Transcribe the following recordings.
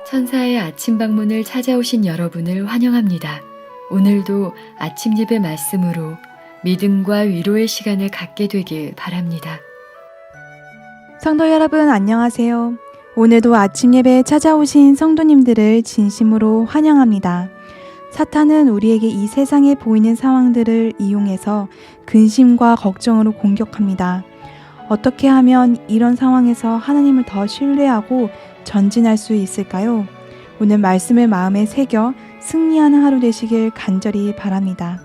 천사의 아침 방문을 찾아오신 여러분을 환영합니다. 오늘도 아침 예배 말씀으로 믿음과 위로의 시간을 갖게 되길 바랍니다. 성도 여러분 안녕하세요. 오늘도 아침 예배에 찾아오신 성도님들을 진심으로 환영합니다. 사탄은 우리에게 이 세상에 보이는 상황들을 이용해서 근심과 걱정으로 공격합니다. 어떻게 하면 이런 상황에서 하나님을 더 신뢰하고 전진할 수 있을까요? 오늘 말씀을 마음에 새겨 승리하는 하루 되시길 간절히 바랍니다.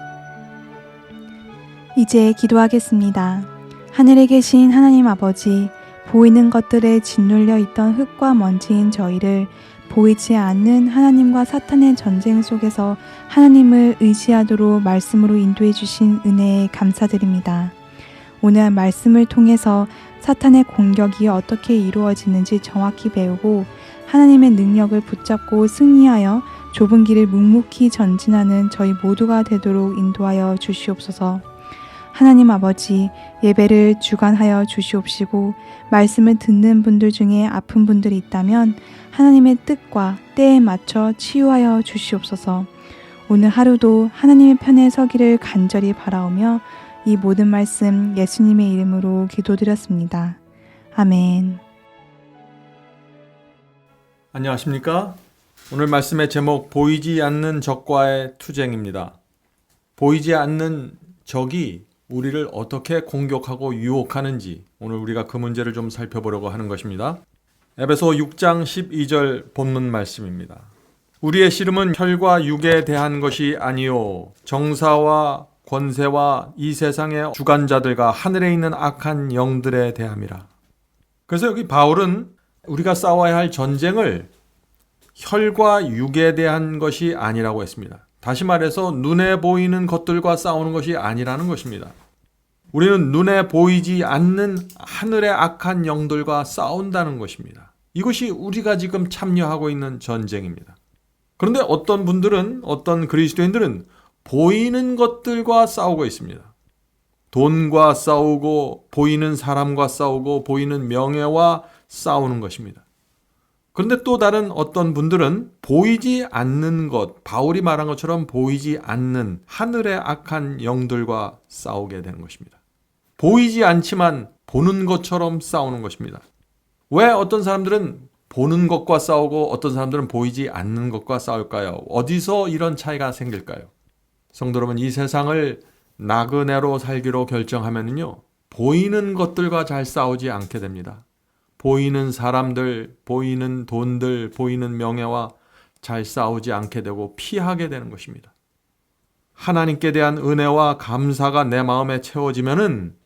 이제 기도하겠습니다. 하늘에 계신 하나님 아버지, 보이는 것들에 짓눌려 있던 흙과 먼지인 저희를 보이지 않는 하나님과 사탄의 전쟁 속에서 하나님을 의지하도록 말씀으로 인도해 주신 은혜에 감사드립니다. 오늘 말씀을 통해서 사탄의 공격이 어떻게 이루어지는지 정확히 배우고 하나님의 능력을 붙잡고 승리하여 좁은 길을 묵묵히 전진하는 저희 모두가 되도록 인도하여 주시옵소서. 하나님 아버지, 예배를 주관하여 주시옵시고 말씀을 듣는 분들 중에 아픈 분들이 있다면 하나님의 뜻과 때에 맞춰 치유하여 주시옵소서. 오늘 하루도 하나님의 편에 서기를 간절히 바라오며 이 모든 말씀 예수님의 이름으로 기도드렸습니다. 아멘. 안녕하십니까? 오늘 말씀의 제목 보이지 않는 적과의 투쟁입니다. 보이지 않는 적이 우리를 어떻게 공격하고 유혹하는지 오늘 우리가 그 문제를 좀 살펴보려고 하는 것입니다. 에베소 6장 12절 본문 말씀입니다. 우리의 씨름은 혈과 육에 대한 것이 아니요 정사와 권세와 이 세상의 주관자들과 하늘에 있는 악한 영들에 대함이라. 그래서 여기 바울은 우리가 싸워야 할 전쟁을 혈과 육에 대한 것이 아니라고 했습니다. 다시 말해서 눈에 보이는 것들과 싸우는 것이 아니라는 것입니다. 우리는 눈에 보이지 않는 하늘의 악한 영들과 싸운다는 것입니다. 이것이 우리가 지금 참여하고 있는 전쟁입니다. 그런데 어떤 분들은, 어떤 그리스도인들은 보이는 것들과 싸우고 있습니다. 돈과 싸우고 보이는 사람과 싸우고 보이는 명예와 싸우는 것입니다. 그런데 또 다른 어떤 분들은 보이지 않는 것, 바울이 말한 것처럼 보이지 않는 하늘의 악한 영들과 싸우게 되는 것입니다. 보이지 않지만 보는 것처럼 싸우는 것입니다. 왜 어떤 사람들은 보는 것과 싸우고 어떤 사람들은 보이지 않는 것과 싸울까요? 어디서 이런 차이가 생길까요? 성도 여러분, 이 세상을 나그네로 살기로 결정하면요, 보이는 것들과 잘 싸우지 않게 됩니다. 보이는 사람들, 보이는 돈들, 보이는 명예와 잘 싸우지 않게 되고 피하게 되는 것입니다. 하나님께 대한 은혜와 감사가 내 마음에 채워지면은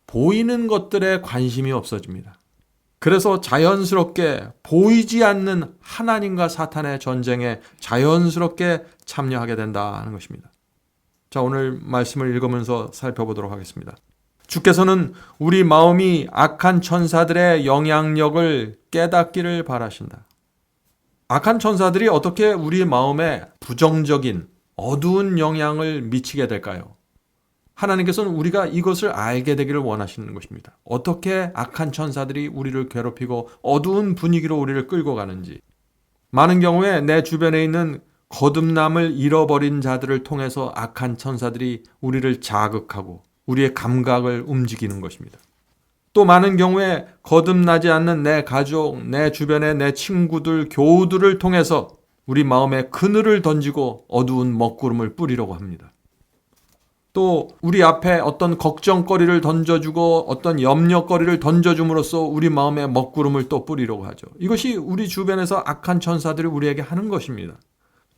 보이는 것들에 관심이 없어집니다. 그래서 자연스럽게 보이지 않는 하나님과 사탄의 전쟁에 자연스럽게 참여하게 된다는 것입니다. 자, 오늘 말씀을 읽으면서 살펴보도록 하겠습니다. 주께서는 우리 마음이 악한 천사들의 영향력을 깨닫기를 바라신다. 악한 천사들이 어떻게 우리 마음에 부정적인 어두운 영향을 미치게 될까요? 하나님께서는 우리가 이것을 알게 되기를 원하시는 것입니다. 어떻게 악한 천사들이 우리를 괴롭히고 어두운 분위기로 우리를 끌고 가는지. 많은 경우에 내 주변에 있는 거듭남을 잃어버린 자들을 통해서 악한 천사들이 우리를 자극하고 우리의 감각을 움직이는 것입니다. 또 많은 경우에 거듭나지 않는 내 가족, 내 주변의 내 친구들, 교우들을 통해서 우리 마음에 그늘을 던지고 어두운 먹구름을 뿌리려고 합니다. 또 우리 앞에 어떤 걱정거리를 던져주고 어떤 염려거리를 던져줌으로써 우리 마음에 먹구름을 또 뿌리려고 하죠. 이것이 우리 주변에서 악한 천사들이 우리에게 하는 것입니다.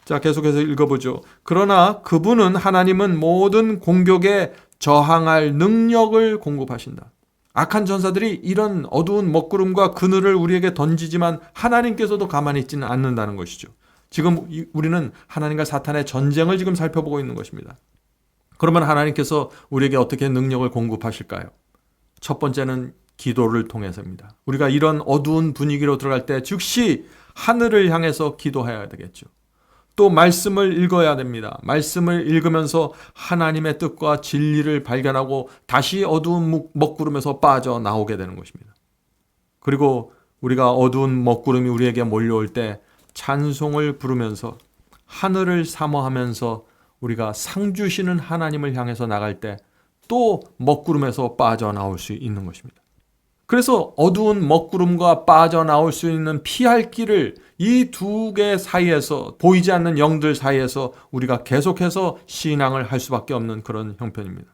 자, 계속해서 읽어보죠. 그러나 그분은, 하나님은 모든 공격에 저항할 능력을 공급하신다. 악한 천사들이 이런 어두운 먹구름과 그늘을 우리에게 던지지만 하나님께서도 가만히 있지는 않는다는 것이죠. 지금 우리는 하나님과 사탄의 전쟁을 지금 살펴보고 있는 것입니다. 그러면 하나님께서 우리에게 어떻게 능력을 공급하실까요? 첫 번째는 기도를 통해서입니다. 우리가 이런 어두운 분위기로 들어갈 때 즉시 하늘을 향해서 기도해야 되겠죠. 또 말씀을 읽어야 됩니다. 말씀을 읽으면서 하나님의 뜻과 진리를 발견하고 다시 어두운 먹구름에서 빠져나오게 되는 것입니다. 그리고 우리가 어두운 먹구름이 우리에게 몰려올 때 찬송을 부르면서 하늘을 사모하면서 우리가 상 주시는 하나님을 향해서 나갈 때 또 먹구름에서 빠져나올 수 있는 것입니다. 그래서 어두운 먹구름과 빠져나올 수 있는 피할 길을 이 두 개 사이에서, 보이지 않는 영들 사이에서 우리가 계속해서 신앙을 할 수밖에 없는 그런 형편입니다.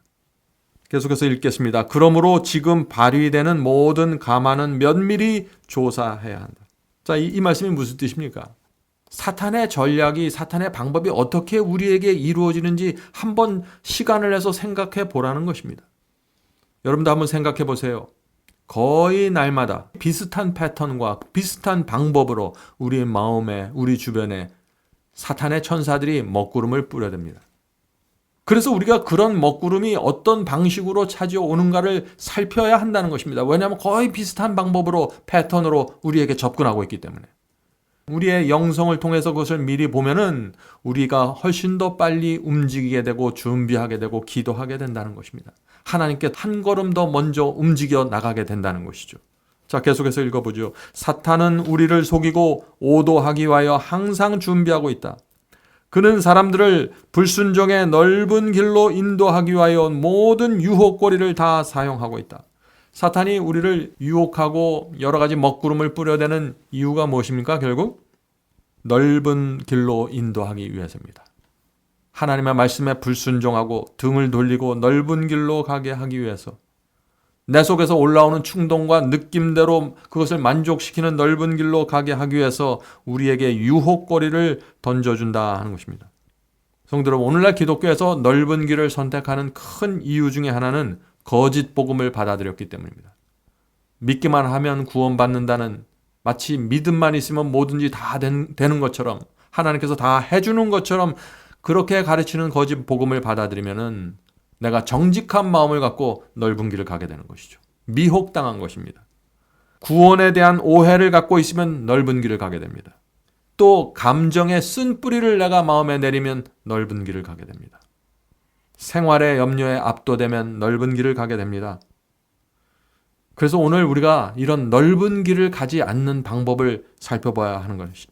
계속해서 읽겠습니다. 그러므로 지금 발휘되는 모든 감화는 면밀히 조사해야 한다. 자, 이 말씀이 무슨 뜻입니까? 사탄의 전략이, 사탄의 방법이 어떻게 우리에게 이루어지는지 한번 시간을 내서 생각해 보라는 것입니다. 여러분도 한번 생각해 보세요. 거의 날마다 비슷한 패턴과 비슷한 방법으로 우리 마음에, 우리 주변에 사탄의 천사들이 먹구름을 뿌려댑니다. 그래서 우리가 그런 먹구름이 어떤 방식으로 찾아오는가를 살펴야 한다는 것입니다. 왜냐하면 거의 비슷한 방법으로, 패턴으로 우리에게 접근하고 있기 때문에. 우리의 영성을 통해서 그것을 미리 보면은 우리가 훨씬 더 빨리 움직이게 되고 준비하게 되고 기도하게 된다는 것입니다. 하나님께 한 걸음 더 먼저 움직여 나가게 된다는 것이죠. 자, 계속해서 읽어보죠. 사탄은 우리를 속이고 오도하기 위하여 항상 준비하고 있다. 그는 사람들을 불순종의 넓은 길로 인도하기 위하여 모든 유혹거리를 다 사용하고 있다. 사탄이 우리를 유혹하고 여러 가지 먹구름을 뿌려대는 이유가 무엇입니까? 결국 넓은 길로 인도하기 위해서입니다. 하나님의 말씀에 불순종하고 등을 돌리고 넓은 길로 가게 하기 위해서, 내 속에서 올라오는 충동과 느낌대로 그것을 만족시키는 넓은 길로 가게 하기 위해서 우리에게 유혹거리를 던져준다 하는 것입니다. 성도 여러분, 오늘날 기독교에서 넓은 길을 선택하는 큰 이유 중에 하나는 거짓 복음을 받아들였기 때문입니다. 믿기만 하면 구원받는다는, 마치 믿음만 있으면 뭐든지 다 되는 것처럼, 하나님께서 다 해주는 것처럼 그렇게 가르치는 거짓 복음을 받아들이면은 내가 정직한 마음을 갖고 넓은 길을 가게 되는 것이죠. 미혹당한 것입니다. 구원에 대한 오해를 갖고 있으면 넓은 길을 가게 됩니다. 또 감정의 쓴 뿌리를 내가 마음에 내리면 넓은 길을 가게 됩니다. 생활의 염려에 압도되면 넓은 길을 가게 됩니다. 그래서 오늘 우리가 이런 넓은 길을 가지 않는 방법을 살펴봐야 하는 것입니다.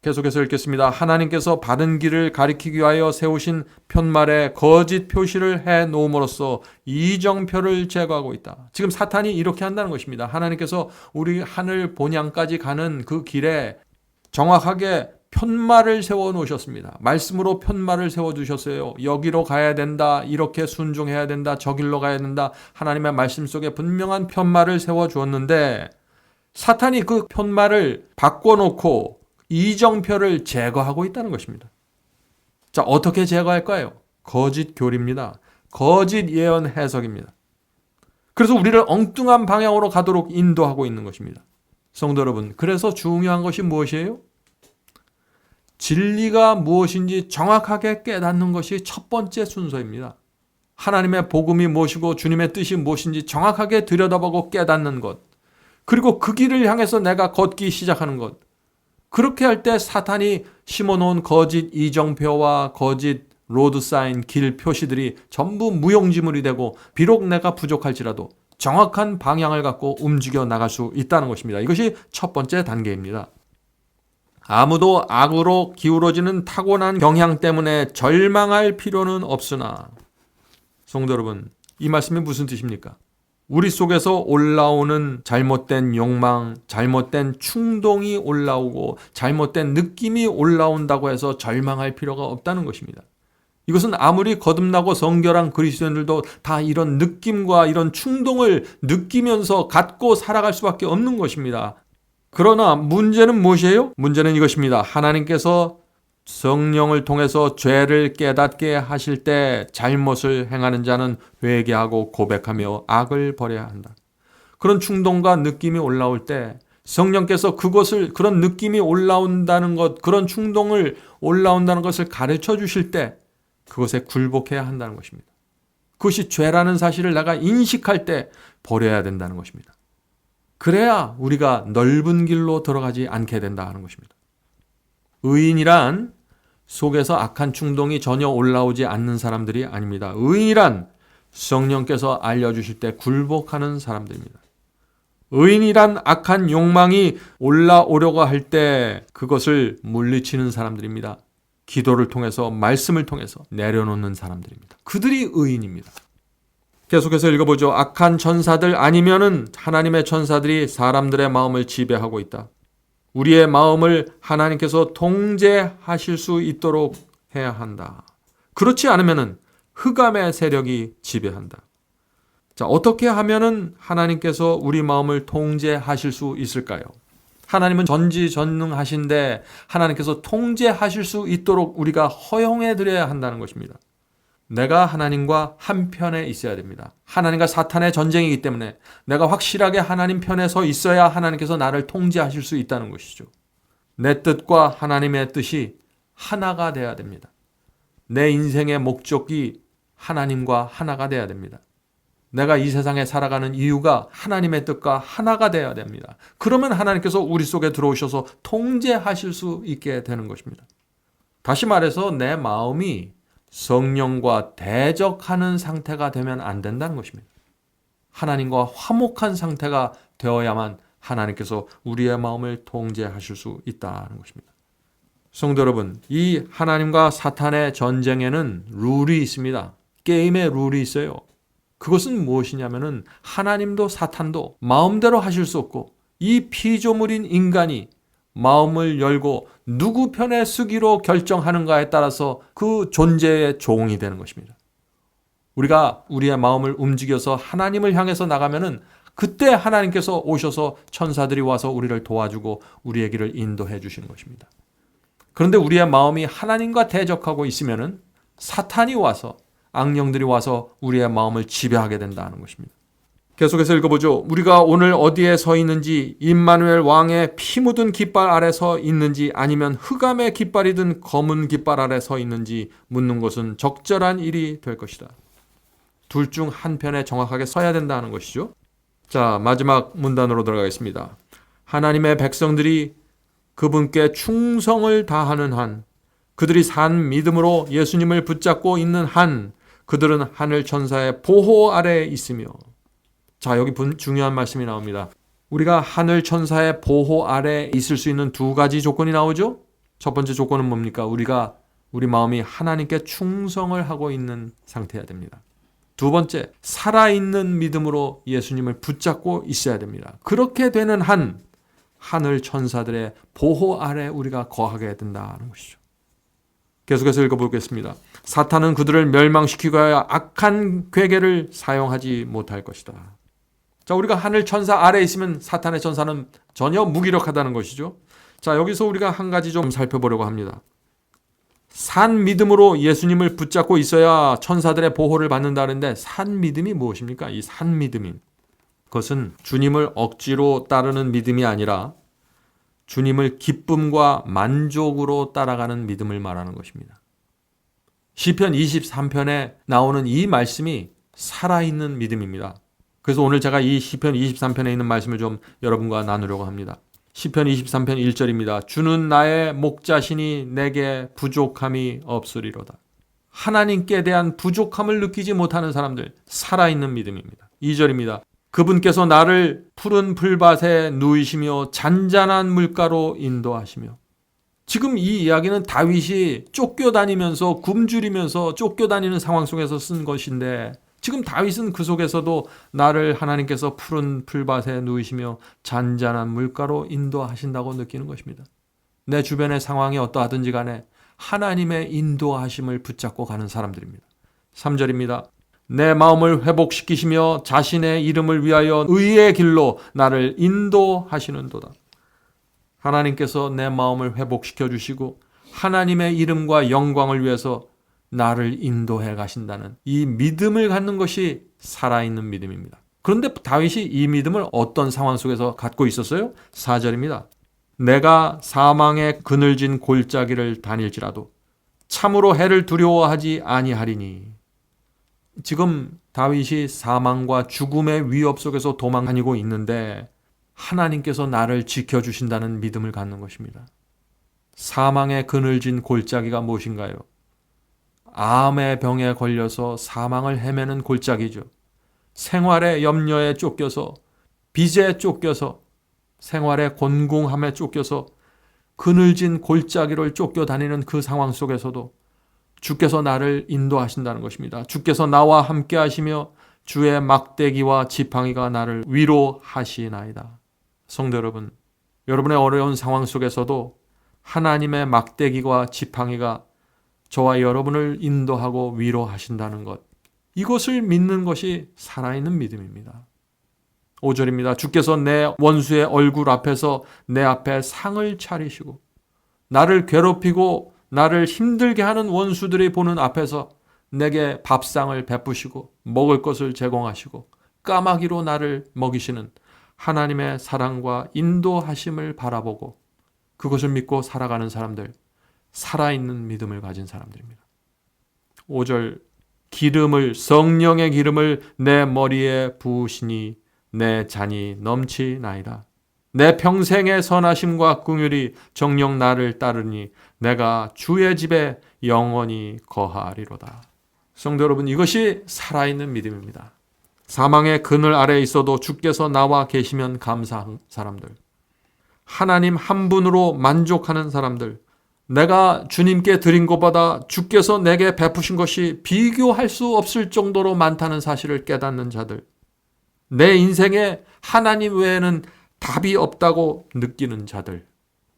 계속해서 읽겠습니다. 하나님께서 바른 길을 가리키기 위하여 세우신 편말에 거짓 표시를 해 놓음으로써 이정표를 제거하고 있다. 지금 사탄이 이렇게 한다는 것입니다. 하나님께서 우리 하늘 본향까지 가는 그 길에 정확하게 편말을 세워 놓으셨습니다. 말씀으로 편말을 세워 두셨어요. 여기로 가야 된다. 이렇게 순종해야 된다. 저 길로 가야 된다. 하나님의 말씀 속에 분명한 편말을 세워 주었는데 사탄이 그 편말을 바꿔놓고 이정표를 제거하고 있다는 것입니다. 자, 어떻게 제거할까요? 거짓 교리입니다. 거짓 예언 해석입니다. 그래서 우리를 엉뚱한 방향으로 가도록 인도하고 있는 것입니다. 성도 여러분, 그래서 중요한 것이 무엇이에요? 진리가 무엇인지 정확하게 깨닫는 것이 첫 번째 순서입니다. 하나님의 복음이 무엇이고 주님의 뜻이 무엇인지 정확하게 들여다보고 깨닫는 것. 그리고 그 길을 향해서 내가 걷기 시작하는 것. 그렇게 할 때 사탄이 심어놓은 거짓 이정표와 거짓 로드사인, 길 표시들이 전부 무용지물이 되고 비록 내가 부족할지라도 정확한 방향을 갖고 움직여 나갈 수 있다는 것입니다. 이것이 첫 번째 단계입니다. 아무도 악으로 기울어지는 타고난 경향 때문에 절망할 필요는 없으나, 성도 여러분, 이 말씀이 무슨 뜻입니까? 우리 속에서 올라오는 잘못된 욕망, 잘못된 충동이 올라오고 잘못된 느낌이 올라온다고 해서 절망할 필요가 없다는 것입니다. 이것은 아무리 거듭나고 성결한 그리스도인들도 다 이런 느낌과 이런 충동을 느끼면서 갖고 살아갈 수밖에 없는 것입니다. 그러나 문제는 무엇이에요? 문제는 이것입니다. 하나님께서 성령을 통해서 죄를 깨닫게 하실 때 잘못을 행하는 자는 회개하고 고백하며 악을 버려야 한다. 그런 충동과 느낌이 올라올 때 성령께서 그것을, 그런 느낌이 올라온다는 것, 그런 충동을 올라온다는 것을 가르쳐 주실 때 그것에 굴복해야 한다는 것입니다. 그것이 죄라는 사실을 내가 인식할 때 버려야 된다는 것입니다. 그래야 우리가 넓은 길로 들어가지 않게 된다 하는 것입니다. 의인이란 속에서 악한 충동이 전혀 올라오지 않는 사람들이 아닙니다. 의인이란 성령께서 알려주실 때 굴복하는 사람들입니다. 의인이란 악한 욕망이 올라오려고 할 때 그것을 물리치는 사람들입니다. 기도를 통해서, 말씀을 통해서 내려놓는 사람들입니다. 그들이 의인입니다. 계속해서 읽어보죠. 악한 천사들 아니면은 하나님의 천사들이 사람들의 마음을 지배하고 있다. 우리의 마음을 하나님께서 통제하실 수 있도록 해야 한다. 그렇지 않으면은 흑암의 세력이 지배한다. 자, 어떻게 하면은 하나님께서 우리 마음을 통제하실 수 있을까요? 하나님은 전지전능하신데 하나님께서 통제하실 수 있도록 우리가 허용해 드려야 한다는 것입니다. 내가 하나님과 한편에 있어야 됩니다. 하나님과 사탄의 전쟁이기 때문에 내가 확실하게 하나님 편에 서 있어야 하나님께서 나를 통제하실 수 있다는 것이죠. 내 뜻과 하나님의 뜻이 하나가 돼야 됩니다. 내 인생의 목적이 하나님과 하나가 돼야 됩니다. 내가 이 세상에 살아가는 이유가 하나님의 뜻과 하나가 돼야 됩니다. 그러면 하나님께서 우리 속에 들어오셔서 통제하실 수 있게 되는 것입니다. 다시 말해서 내 마음이 성령과 대적하는 상태가 되면 안 된다는 것입니다. 하나님과 화목한 상태가 되어야만 하나님께서 우리의 마음을 통제하실 수 있다는 것입니다. 성도 여러분, 이 하나님과 사탄의 전쟁에는 룰이 있습니다. 게임의 룰이 있어요. 그것은 무엇이냐면은 하나님도 사탄도 마음대로 하실 수 없고 이 피조물인 인간이 마음을 열고 누구 편에 서기로 결정하는가에 따라서 그 존재의 종이 되는 것입니다. 우리가 우리의 마음을 움직여서 하나님을 향해서 나가면은 그때 하나님께서 오셔서 천사들이 와서 우리를 도와주고 우리의 길을 인도해 주시는 것입니다. 그런데 우리의 마음이 하나님과 대적하고 있으면은 사탄이 와서 악령들이 와서 우리의 마음을 지배하게 된다는 것입니다. 계속해서 읽어보죠. 우리가 오늘 어디에 서 있는지, 임마누엘 왕의 피 묻은 깃발 아래 서 있는지 아니면 흑암의 깃발이든 검은 깃발 아래 서 있는지 묻는 것은 적절한 일이 될 것이다. 둘 중 한 편에 정확하게 서야 된다는 것이죠. 자, 마지막 문단으로 들어가겠습니다. 하나님의 백성들이 그분께 충성을 다하는 한, 그들이 산 믿음으로 예수님을 붙잡고 있는 한, 그들은 하늘 천사의 보호 아래에 있으며. 자, 여기 중요한 말씀이 나옵니다. 우리가 하늘 천사의 보호 아래에 있을 수 있는 두 가지 조건이 나오죠. 첫 번째 조건은 뭡니까? 우리 마음이 하나님께 충성을 하고 있는 상태여야 됩니다. 두 번째, 살아있는 믿음으로 예수님을 붙잡고 있어야 됩니다. 그렇게 되는 한, 하늘 천사들의 보호 아래 우리가 거하게 된다는 것이죠. 계속해서 읽어보겠습니다. 사탄은 그들을 멸망시키고 악한 괴계를 사용하지 못할 것이다. 자, 우리가 하늘 천사 아래에 있으면 사탄의 천사는 전혀 무기력하다는 것이죠. 자, 여기서 우리가 한 가지 좀 살펴보려고 합니다. 산 믿음으로 예수님을 붙잡고 있어야 천사들의 보호를 받는다는데 산 믿음이 무엇입니까? 이 산 믿음인 그것은 주님을 억지로 따르는 믿음이 아니라 주님을 기쁨과 만족으로 따라가는 믿음을 말하는 것입니다. 시편 23편에 나오는 이 말씀이 살아있는 믿음입니다. 그래서 오늘 제가 이 시편 23편에 있는 말씀을 좀 여러분과 나누려고 합니다. 시편 23편 1절입니다. 주는 나의 목자시니 내게 부족함이 없으리로다. 하나님께 대한 부족함을 느끼지 못하는 사람들, 살아있는 믿음입니다. 2절입니다. 그분께서 나를 푸른 풀밭에 누이시며 잔잔한 물가로 인도하시며. 지금 이 이야기는 다윗이 쫓겨다니면서 굶주리면서 쫓겨다니는 상황 속에서 쓴 것인데 지금 다윗은 그 속에서도 나를 하나님께서 푸른 풀밭에 누이시며 잔잔한 물가로 인도하신다고 느끼는 것입니다. 내 주변의 상황이 어떠하든지 간에 하나님의 인도하심을 붙잡고 가는 사람들입니다. 3절입니다. 내 마음을 회복시키시며 자신의 이름을 위하여 의의 길로 나를 인도하시는도다. 하나님께서 내 마음을 회복시켜 주시고 하나님의 이름과 영광을 위해서 나를 인도해 가신다는 이 믿음을 갖는 것이 살아있는 믿음입니다. 그런데 다윗이 이 믿음을 어떤 상황 속에서 갖고 있었어요? 4절입니다. 내가 사망의 그늘진 골짜기를 다닐지라도 참으로 해를 두려워하지 아니하리니. 지금 다윗이 사망과 죽음의 위협 속에서 도망다니고 있는데 하나님께서 나를 지켜주신다는 믿음을 갖는 것입니다. 사망의 그늘진 골짜기가 무엇인가요? 암의 병에 걸려서 사망을 헤매는 골짜기죠. 생활의 염려에 쫓겨서 빚에 쫓겨서 생활의 곤궁함에 쫓겨서 그늘진 골짜기를 쫓겨다니는 그 상황 속에서도 주께서 나를 인도하신다는 것입니다. 주께서 나와 함께 하시며 주의 막대기와 지팡이가 나를 위로하시나이다. 성도 여러분, 여러분의 어려운 상황 속에서도 하나님의 막대기와 지팡이가 저와 여러분을 인도하고 위로하신다는 것, 이것을 믿는 것이 살아있는 믿음입니다. 5절입니다. 주께서 내 원수의 얼굴 앞에서 내 앞에 상을 차리시고 나를 괴롭히고 나를 힘들게 하는 원수들이 보는 앞에서 내게 밥상을 베푸시고 먹을 것을 제공하시고 까마귀로 나를 먹이시는 하나님의 사랑과 인도하심을 바라보고 그것을 믿고 살아가는 사람들, 살아있는 믿음을 가진 사람들입니다. 5절, 성령의 기름을 내 머리에 부으시니 내 잔이 넘치나이다. 내 평생의 선하심과 긍휼이 정녕 나를 따르니 내가 주의 집에 영원히 거하리로다. 성도 여러분, 이것이 살아있는 믿음입니다. 사망의 그늘 아래에 있어도 주께서 나와 계시면 감사한 사람들, 하나님 한 분으로 만족하는 사람들, 내가 주님께 드린 것보다 주께서 내게 베푸신 것이 비교할 수 없을 정도로 많다는 사실을 깨닫는 자들, 내 인생에 하나님 외에는 답이 없다고 느끼는 자들,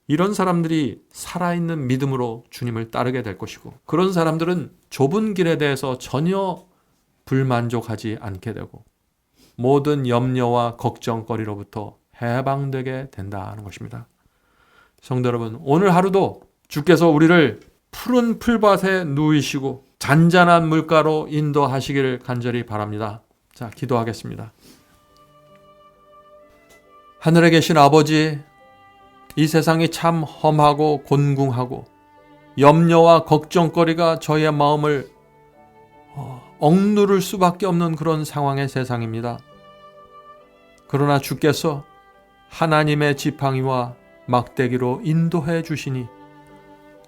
이런 사람들이 살아있는 믿음으로 주님을 따르게 될 것이고, 그런 사람들은 좁은 길에 대해서 전혀 불만족하지 않게 되고 모든 염려와 걱정거리로부터 해방되게 된다는 것입니다. 성도 여러분, 오늘 하루도 주께서 우리를 푸른 풀밭에 누이시고 잔잔한 물가로 인도하시기를 간절히 바랍니다. 자, 기도하겠습니다. 하늘에 계신 아버지, 이 세상이 참 험하고 곤궁하고 염려와 걱정거리가 저희의 마음을 억누를 수밖에 없는 그런 상황의 세상입니다. 그러나 주께서 하나님의 지팡이와 막대기로 인도해 주시니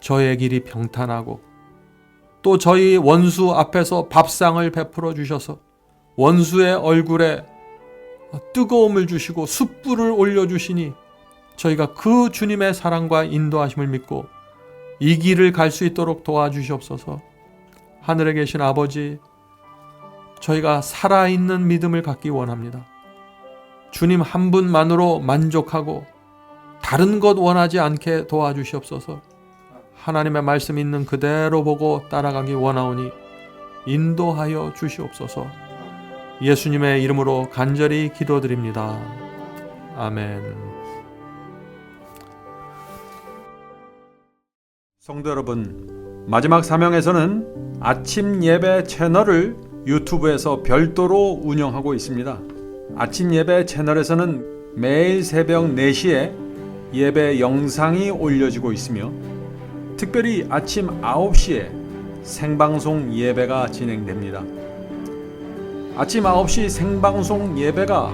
저의 길이 평탄하고 또 저희 원수 앞에서 밥상을 베풀어 주셔서 원수의 얼굴에 뜨거움을 주시고 숯불을 올려주시니 저희가 그 주님의 사랑과 인도하심을 믿고 이 길을 갈 수 있도록 도와주시옵소서. 하늘에 계신 아버지, 저희가 살아있는 믿음을 갖기 원합니다. 주님 한 분만으로 만족하고 다른 것 원하지 않게 도와주시옵소서. 하나님의 말씀 있는 그대로 보고 따라가기 원하오니 인도하여 주시옵소서. 예수님의 이름으로 간절히 기도드립니다. 아멘. 성도 여러분, 마지막 사명에서는 아침 예배 채널을 유튜브에서 별도로 운영하고 있습니다. 아침 예배 채널에서는 매일 새벽 4시에 예배 영상이 올려지고 있으며 특별히 아침 9시에 생방송 예배가 진행됩니다. 아침 9시 생방송 예배가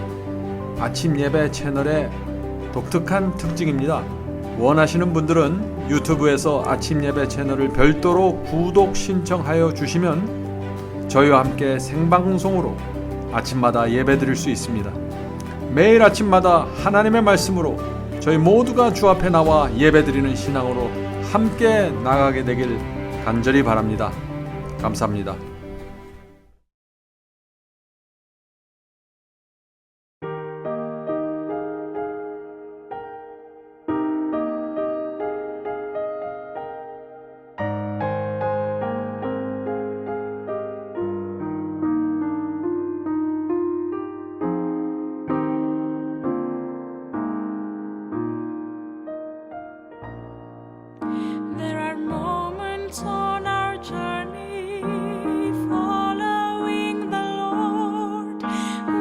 아침 예배 채널의 독특한 특징입니다. 원하시는 분들은 유튜브에서 아침 예배 채널을 별도로 구독 신청하여 주시면 저희와 함께 생방송으로 아침마다 예배 드릴 수 있습니다. 매일 아침마다 하나님의 말씀으로 저희 모두가 주 앞에 나와 예배 드리는 신앙으로 함께 나가게 되길 간절히 바랍니다. 감사합니다. There are moments on our journey following the Lord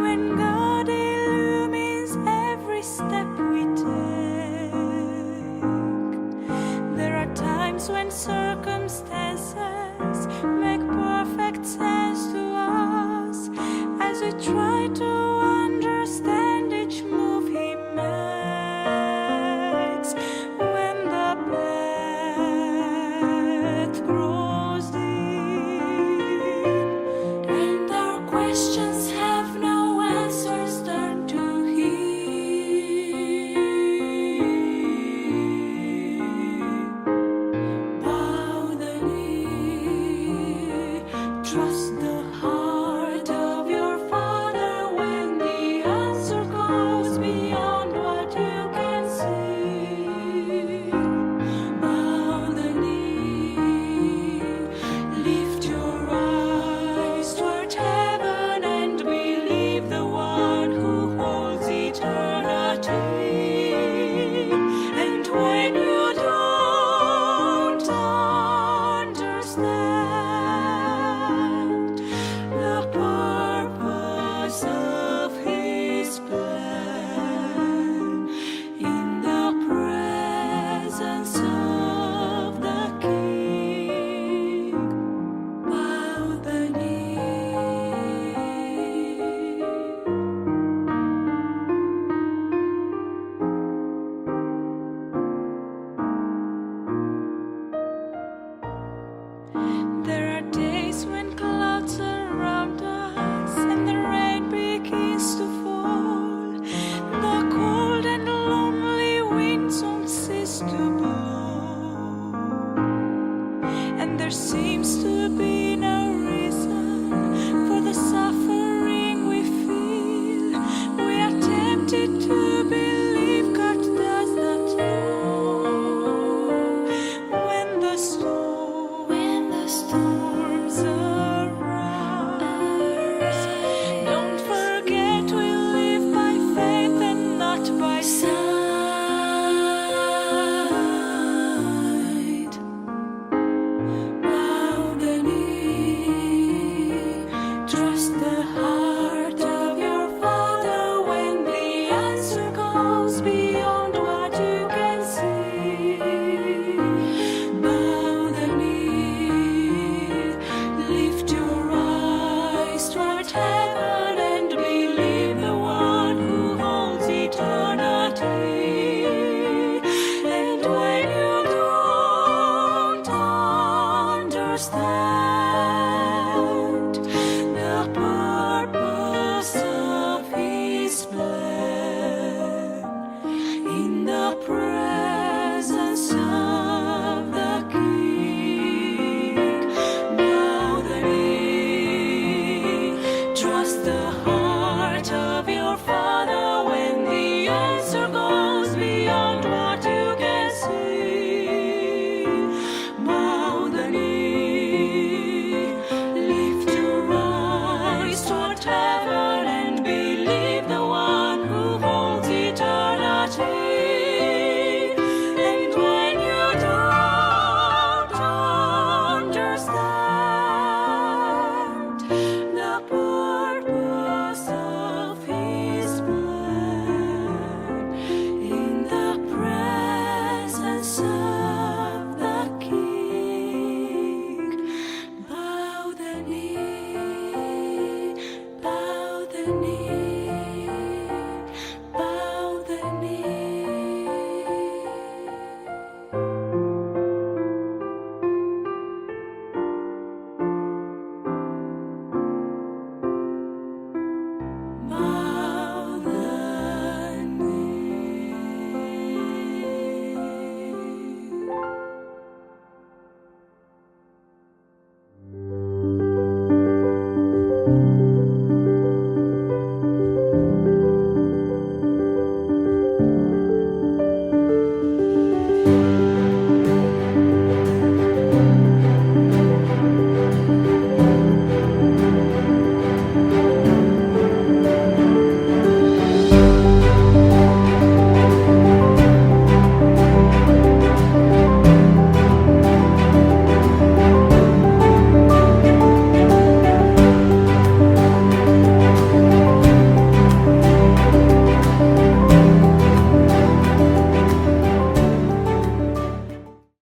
when God illumines every step we take. There are times when circumstances